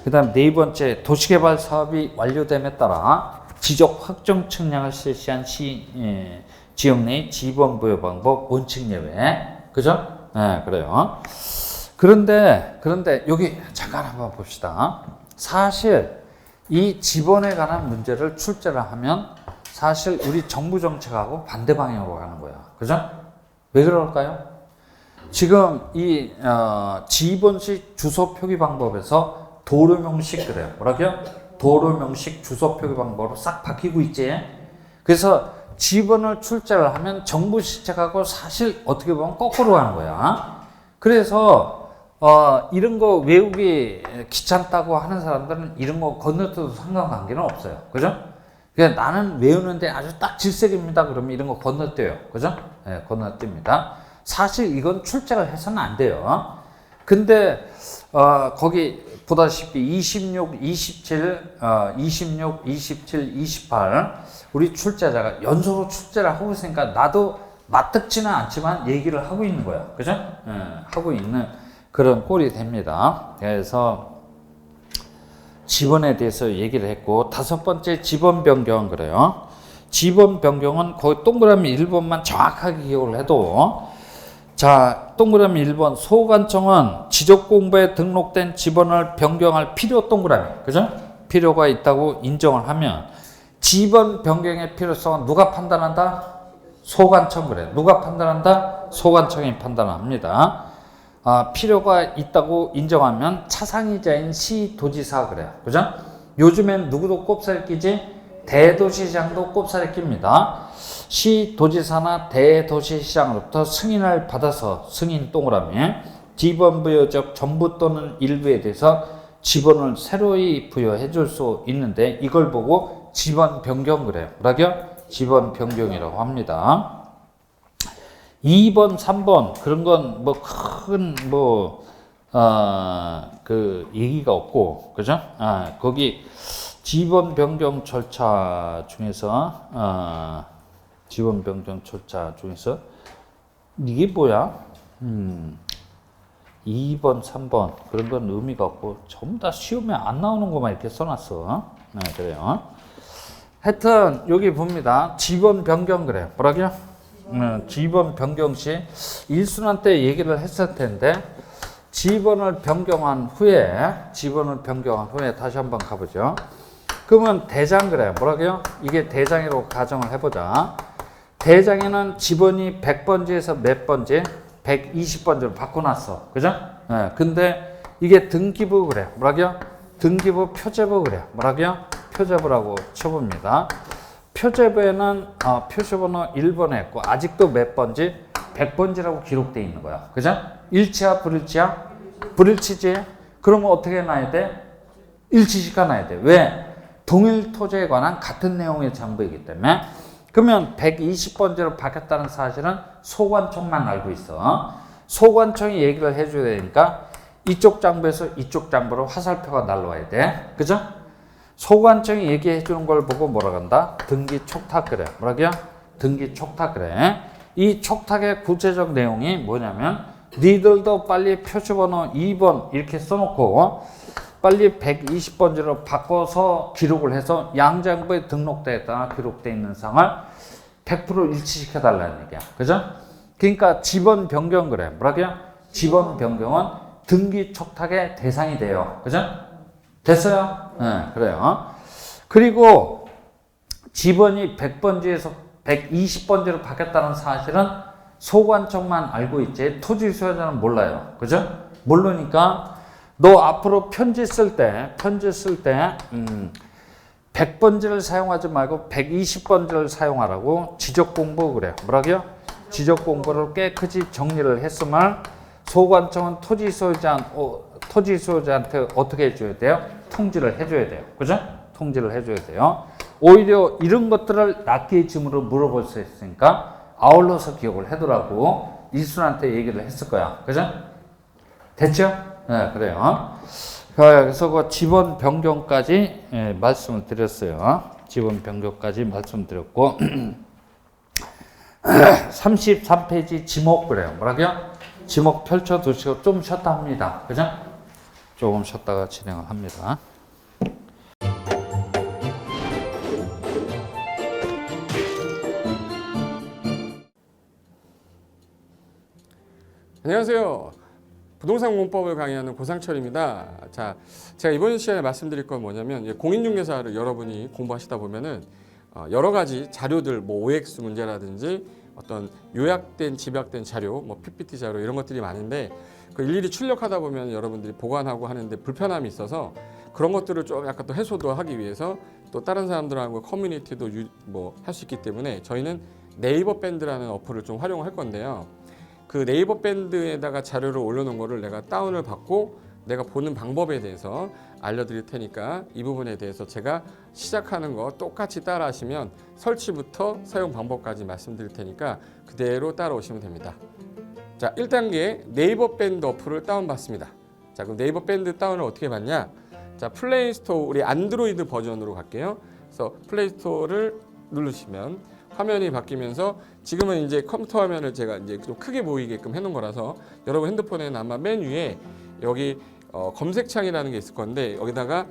그 다음 네 번째 도시개발 사업이 완료됨에 따라 지적 확정 측량을 실시한 지역 내 지번 부여 방법 원칙 예외. 그죠? 네, 그래요. 그런데 여기 잠깐 한번 봅시다. 사실 이 지번에 관한 문제를 출제를 하면 사실 우리 정부 정책하고 반대 방향으로 가는 거야. 그죠? 왜 그럴까요? 지금 이 지번식 주소 표기 방법에서 도로명식 그래요. 뭐라고요? 도로명식 주소 표기 방법으로 싹 바뀌고 있지. 그래서 지번을 출제를 하면 정부 시책하고 사실 어떻게 보면 거꾸로 가는 거야. 그래서 이런 거 외우기 귀찮다고 하는 사람들은 이런 거 건너뛰어도 상관관계는 없어요. 그죠? 그냥 나는 외우는데 아주 딱 질색입니다. 그러면 이런 거 건너뛰어요. 그죠? 네, 건너뜁니다. 사실 이건 출제를 해서는 안 돼요. 근데 거기 보다시피 26, 27, 28 우리 출제자가 연속으로 출제를 하고 있으니까 나도 맞듣지는 않지만 얘기를 하고 있는 거야. 그죠? 하고 있는 그런 꼴이 됩니다. 그래서 지번에 대해서 얘기를 했고 다섯 번째 지번 변경 그래요. 지번 변경은 거의 동그라미 1번만 정확하게 기억을 해도 자, 동그라미 1번 소관청은 지적공부에 등록된 지번을 변경할 필요 동그라미 그죠? 필요가 있다고 인정을 하면 지번 변경의 필요성은 누가 판단한다? 소관청 그래. 누가 판단한다? 소관청이 판단합니다. 필요가 있다고 인정하면 차상이자인 시도지사 그래요. 그죠? 요즘엔 누구도 꼽살 끼지? 대도시시장도 꼽살이 낍니다. 시도지사나 대도시시장으로부터 승인을 받아서 승인 동그라미 지번 부여적 전부 또는 일부에 대해서 지번을 새로이 부여해 줄 수 있는데 이걸 보고 지번 변경 그래요. 뭐라고요? 지번 변경이라고 합니다. 2번, 3번 그런 건 뭐 큰 그 얘기가 없고 그죠? 거기 지번 변경 절차 중에서 지번 변경 절차 중에서 이게 뭐야? 2번, 3번 그런 건 의미가 없고 전부 다 시험에 안 나오는 것만 이렇게 써놨어. 그래요. 하여튼 여기 봅니다. 지번 변경 그래요. 뭐라고요? 지번 변경 시 일순환 때 얘기를 했을 텐데 지번을 변경한 후에 다시 한번 가보죠. 그러면 대장 그래. 뭐라고요? 이게 대장이라고 가정을 해보자. 대장에는 지번이 100번지에서 몇 번지? 120번지로 바꿔놨어. 그죠? 네, 근데 이게 등기부 그래. 뭐라고요? 등기부 표제부 그래. 뭐라고요? 표제부라고 쳐봅니다. 표제부에는 표시번호 1번에 있고 아직도 몇 번지? 100번지라고 기록되어 있는 거야. 그죠? 일치야 불일치야? 불일치지? 그러면 어떻게 놔야 돼? 일치시켜 놔야 돼. 왜? 동일 토지에 관한 같은 내용의 장부이기 때문에. 그러면 120번지로 바뀌었다는 사실은 소관청만 알고 있어. 소관청이 얘기를 해줘야 되니까 이쪽 장부에서 이쪽 장부로 화살표가 날라와야 돼. 그죠? 소관청이 얘기해 주는 걸 보고 뭐라고 한다? 등기 촉탁 그래. 뭐라고요? 등기 촉탁 그래. 이 촉탁의 구체적 내용이 뭐냐면 니들도 빨리 표시번호 2번 이렇게 써놓고 빨리 120번지로 바꿔서 기록을 해서 양장부에 등록되었다 기록되어 있는 상을 100% 일치시켜 달라는 얘기야. 그죠? 그러니까 지번 변경 그래. 뭐라고요? 지번 변경은 등기 촉탁의 대상이 돼요. 그죠? 됐어요? 네, 그래요. 그리고 지번이 100번지에서 120번지로 바뀌었다는 사실은 소관청만 알고 있지 토지 수요자는 몰라요. 그죠? 모르니까 너 앞으로 편지 쓸 때 100번지를 사용하지 말고 120번지를 사용하라고 지적공부 그래. 뭐라고요? 지적공부를 깨끗이 정리를 했으면 소관청은 토지 수요자한테 어떻게 해줘야 돼요? 통지를 해줘야 돼요. 그죠? 통지를 해줘야 돼요. 오히려 이런 것들을 낱개의 짐으로 물어볼 수 있으니까 아울러서 기억을 해두라고 일순한테 얘기를 했을 거야. 그죠? 됐죠? 네, 그래요. 그래서 그 지번 변경까지 말씀을 드렸어요. 지번 변경까지 말씀드렸고 33페이지 지목 그래요. 뭐라고요? 지목 펼쳐두시고 좀 쉬었다 합니다. 그죠? 조금 쉬었다가 진행을 합니다. 안녕하세요. 부동산 공법을 강의하는 고상철입니다. 자, 제가 이번 시간에 말씀드릴 건 뭐냐면 공인중개사를 여러분이 공부하시다 보면은 여러 가지 자료들, 뭐 OX 문제라든지 어떤 요약된 집약된 자료, 뭐 PPT 자료 이런 것들이 많은데 그 일일이 출력하다 보면 여러분들이 보관하고 하는데 불편함이 있어서 그런 것들을 좀 약간 또 해소도 하기 위해서 또 다른 사람들하고 커뮤니티도 뭐 할 수 있기 때문에 저희는 네이버 밴드라는 어플을 좀 활용할 건데요. 그 네이버 밴드에다가 자료를 올려놓은 거를 내가 다운을 받고 내가 보는 방법에 대해서 알려드릴 테니까 이 부분에 대해서 제가 시작하는 거 똑같이 따라 하시면 설치부터 사용 방법까지 말씀드릴 테니까 그대로 따라오시면 됩니다. 자, 1단계 네이버 밴드 어플을 다운받습니다. 자, 그럼 네이버 밴드 다운을 어떻게 받냐? 자, 플레이스토어 우리 안드로이드 버전으로 갈게요. 그래서 플레이스토어를 누르시면 화면이 바뀌면서 지금은 이제 컴퓨터 화면을 제가 이제 좀 크게 보이게끔 해놓은 거라서 여러분 핸드폰에는 아마 맨 위에 여기 검색창이라는 게 있을 건데 여기다가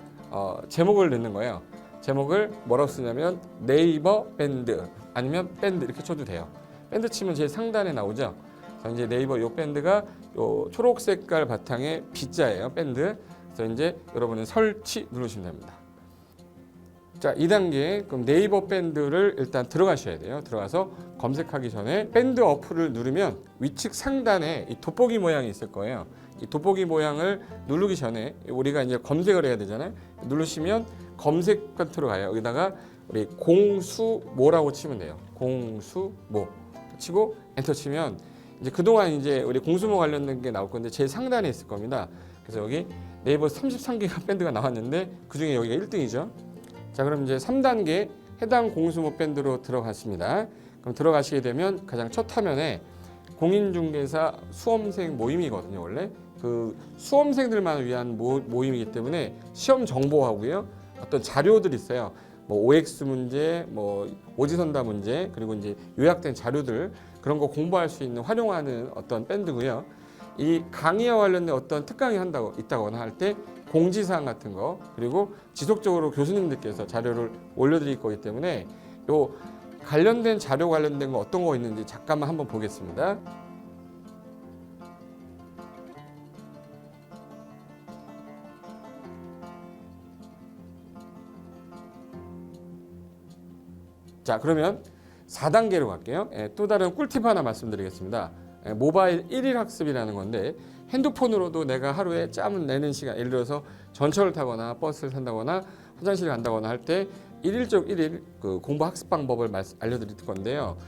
제목을 넣는 거예요. 제목을 뭐라고 쓰냐면 네이버 밴드 아니면 밴드 이렇게 쳐도 돼요. 밴드 치면 제일 상단에 나오죠. 그래서 이제 네이버 요 밴드가 요 초록 색깔 바탕에 B자예요. 밴드. 그래서 이제 여러분은 설치 누르시면 됩니다. 자, 2단계 그럼 네이버 밴드를 일단 들어가셔야 돼요. 들어가서 검색하기 전에 밴드 어플을 누르면 위측 상단에 이 돋보기 모양이 있을 거예요. 이 돋보기 모양을 누르기 전에 우리가 이제 검색을 해야 되잖아요. 누르시면 검색 컨트롤 가요. 여기다가 우리 공수모라고 치면 돼요. 공수모 치고 엔터 치면 이제 그동안 이제 우리 공수모 관련된 게 나올 건데 제일 상단에 있을 겁니다. 그래서 여기 네이버 33개가 밴드가 나왔는데 그 중에 여기가 1등이죠. 자, 그럼 이제 3단계 해당 공수모 밴드로 들어갔습니다. 그럼 들어가시게 되면 가장 첫 화면에 공인중개사 수험생 모임이거든요. 원래 그 수험생들만 위한 모임이기 때문에 시험 정보하고요. 어떤 자료들이 있어요. 뭐 OX 문제, 뭐 오지선다 문제, 그리고 이제 요약된 자료들 그런 거 공부할 수 있는 활용하는 어떤 밴드고요. 이 강의와 관련된 어떤 특강이 있다거나 할 때 공지사항 같은 거 그리고 지속적으로 교수님들께서 자료를 올려드릴 거기 때문에 요 관련된 자료 관련된 거 어떤 거 있는지 잠깐만 한번 보겠습니다. 자, 그러면 4단계로 갈게요. 또 다른 꿀팁 하나 말씀드리겠습니다. 모바일 1일 학습이라는 건데 핸드폰으로도 내가 하루에 짬을 내는 시간, 예를 들어서 전철을 타거나 버스를 탄다거나 화장실을 간다거나 할 때 1일 그 공부 학습 방법을 알려드릴 건데요.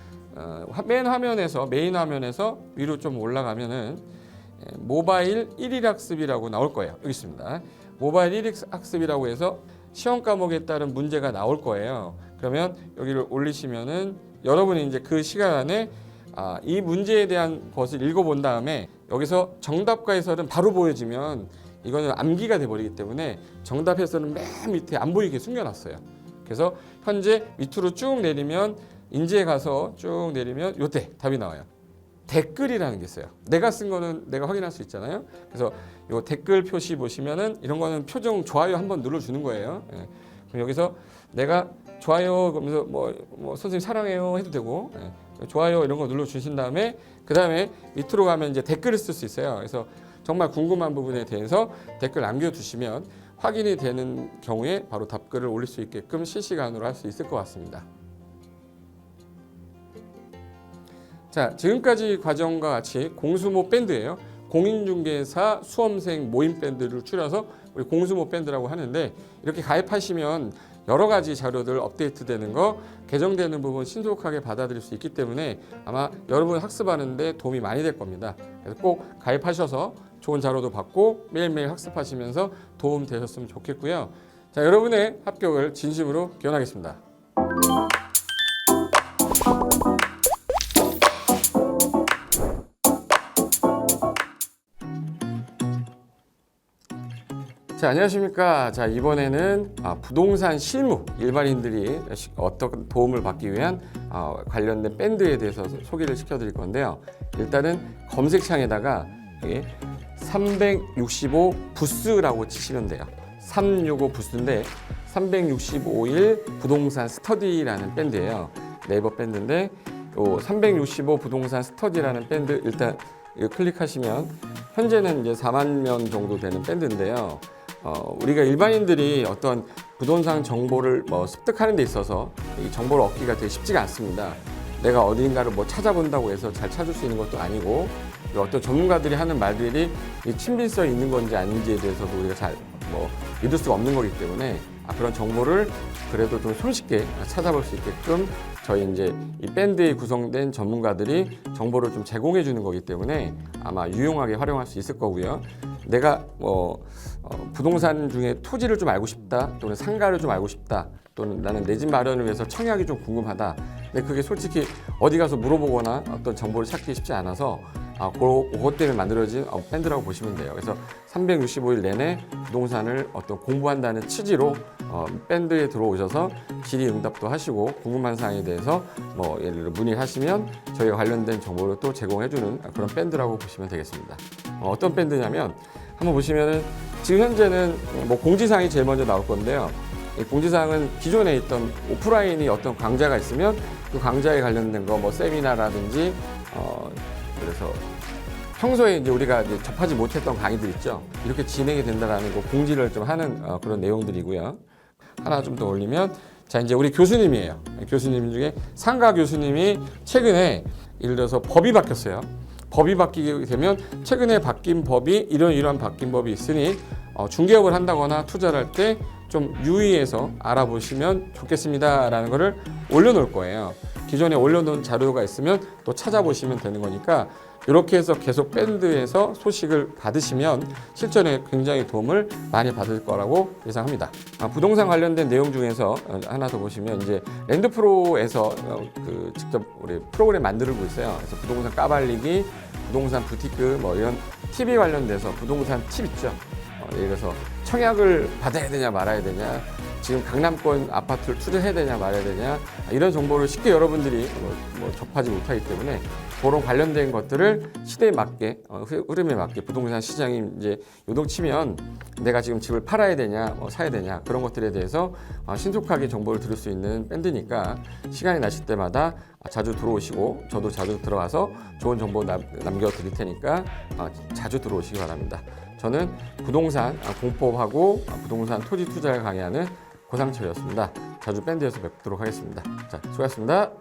메인 화면에서 위로 좀 올라가면은 모바일 1일 학습이라고 나올 거예요. 여기 있습니다. 모바일 1일 학습이라고 해서 시험 과목에 따른 문제가 나올 거예요. 그러면 여기를 올리시면은 여러분이 이제 그 시간 안에 이 문제에 대한 것을 읽어본 다음에 여기서 정답과 해설은 바로 보여지면 이거는 암기가 돼버리기 때문에 정답 해설은 맨 밑에 안 보이게 숨겨놨어요. 그래서 현재 밑으로 쭉 내리면 인지에 가서 쭉 내리면 요때 답이 나와요. 댓글이라는 게 있어요. 내가 쓴 거는 내가 확인할 수 있잖아요. 그래서 요 댓글 표시 보시면은 이런 거는 표정 좋아요 한번 눌러주는 거예요. 예. 그럼 여기서 내가 좋아요 그러면서 뭐 선생님 사랑해요 해도 되고 좋아요 이런 거 눌러주신 다음에 그 다음에 밑으로 가면 이제 댓글을 쓸 수 있어요. 그래서 정말 궁금한 부분에 대해서 댓글 남겨두시면 확인이 되는 경우에 바로 답글을 올릴 수 있게끔 실시간으로 할 수 있을 것 같습니다. 자, 지금까지 과정과 같이 공수모 밴드예요. 공인중개사 수험생 모임 밴드를 줄여서 우리 공수모 밴드라고 하는데 이렇게 가입하시면 여러 가지 자료들 업데이트되는 거, 개정되는 부분 신속하게 받아들일 수 있기 때문에 아마 여러분 학습하는데 도움이 많이 될 겁니다. 그래서 꼭 가입하셔서 좋은 자료도 받고 매일매일 학습하시면서 도움 되셨으면 좋겠고요. 자, 여러분의 합격을 진심으로 기원하겠습니다. 자, 안녕하십니까. 자, 이번에는 부동산 실무 일반인들이 어떤 도움을 받기 위한 관련된 밴드에 대해서 소개를 시켜드릴 건데요. 일단은 검색창에다가 여기 365 부스라고 치시면 돼요. 365 부스인데 365일 부동산 스터디라는 밴드예요. 네이버 밴드인데 요 365 부동산 스터디라는 밴드 일단 이거 클릭하시면 현재는 이제 4만 명 정도 되는 밴드인데요. 우리가 일반인들이 어떤 부동산 정보를 습득하는 데 있어서 이 정보를 얻기가 되게 쉽지가 않습니다. 내가 어딘가를 찾아본다고 해서 잘 찾을 수 있는 것도 아니고 어떤 전문가들이 하는 말들이 친밀성이 있는 건지 아닌지에 대해서도 우리가 잘 믿을 수가 없는 거기 때문에 그런 정보를 그래도 좀 손쉽게 찾아볼 수 있게끔 저희 이제 이 밴드에 구성된 전문가들이 정보를 좀 제공해 주는 거기 때문에 아마 유용하게 활용할 수 있을 거고요. 내가 부동산 중에 토지를 좀 알고 싶다 또는 상가를 좀 알고 싶다 또는 나는 내 집 마련을 위해서 청약이 좀 궁금하다. 근데 그게 솔직히 어디 가서 물어보거나 어떤 정보를 찾기 쉽지 않아서 그것 때문에 만들어진 밴드라고 보시면 돼요. 그래서 365일 내내 부동산을 어떤 공부한다는 취지로 밴드에 들어오셔서 질의응답도 하시고 궁금한 사항에 대해서 예를 들어 문의를 하시면 저희가 관련된 정보를 또 제공해주는 그런 밴드라고 보시면 되겠습니다. 어떤 밴드냐면 한번 보시면은 지금 현재는 공지사항이 제일 먼저 나올 건데요. 이 공지사항은 기존에 있던 오프라인이 어떤 강좌가 있으면 그 강좌에 관련된 거 세미나라든지 그래서 평소에 이제 우리가 이제 접하지 못했던 강의들 있죠. 이렇게 진행이 된다라는 거 공지를 좀 하는 그런 내용들이고요. 하나 좀 더 올리면 자 이제 우리 교수님이에요. 교수님 중에 상가 교수님이 최근에 예를 들어서 법이 바뀌었어요. 법이 바뀌게 되면 최근에 바뀐 법이 이러한 바뀐 법이 있으니 중개업을 한다거나 투자를 할 때 좀 유의해서 알아보시면 좋겠습니다라는 거를 올려놓을 거예요. 기존에 올려놓은 자료가 있으면 또 찾아보시면 되는 거니까 이렇게 해서 계속 밴드에서 소식을 받으시면 실전에 굉장히 도움을 많이 받을 거라고 예상합니다. 부동산 관련된 내용 중에서 하나 더 보시면 이제 랜드프로에서 직접 우리 프로그램 만들고 있어요. 그래서 부동산 까발리기, 부동산 부티크 이런 TV 관련돼서 부동산 팁 있죠. 예를 들어서 청약을 받아야 되냐 말아야 되냐 지금 강남권 아파트를 투자해야 되냐 말아야 되냐 이런 정보를 쉽게 여러분들이 뭐 접하지 못하기 때문에 그런 관련된 것들을 시대에 맞게 흐름에 맞게 부동산 시장이 이제 요동치면 내가 지금 집을 팔아야 되냐 사야 되냐 그런 것들에 대해서 신속하게 정보를 들을 수 있는 밴드니까 시간이 나실 때마다 자주 들어오시고 저도 자주 들어가서 좋은 정보 남겨드릴 테니까 자주 들어오시기 바랍니다. 저는 부동산 공법하고 부동산 토지 투자를 강의하는 고상철이었습니다. 자주 밴드에서 뵙도록 하겠습니다. 자, 수고하셨습니다.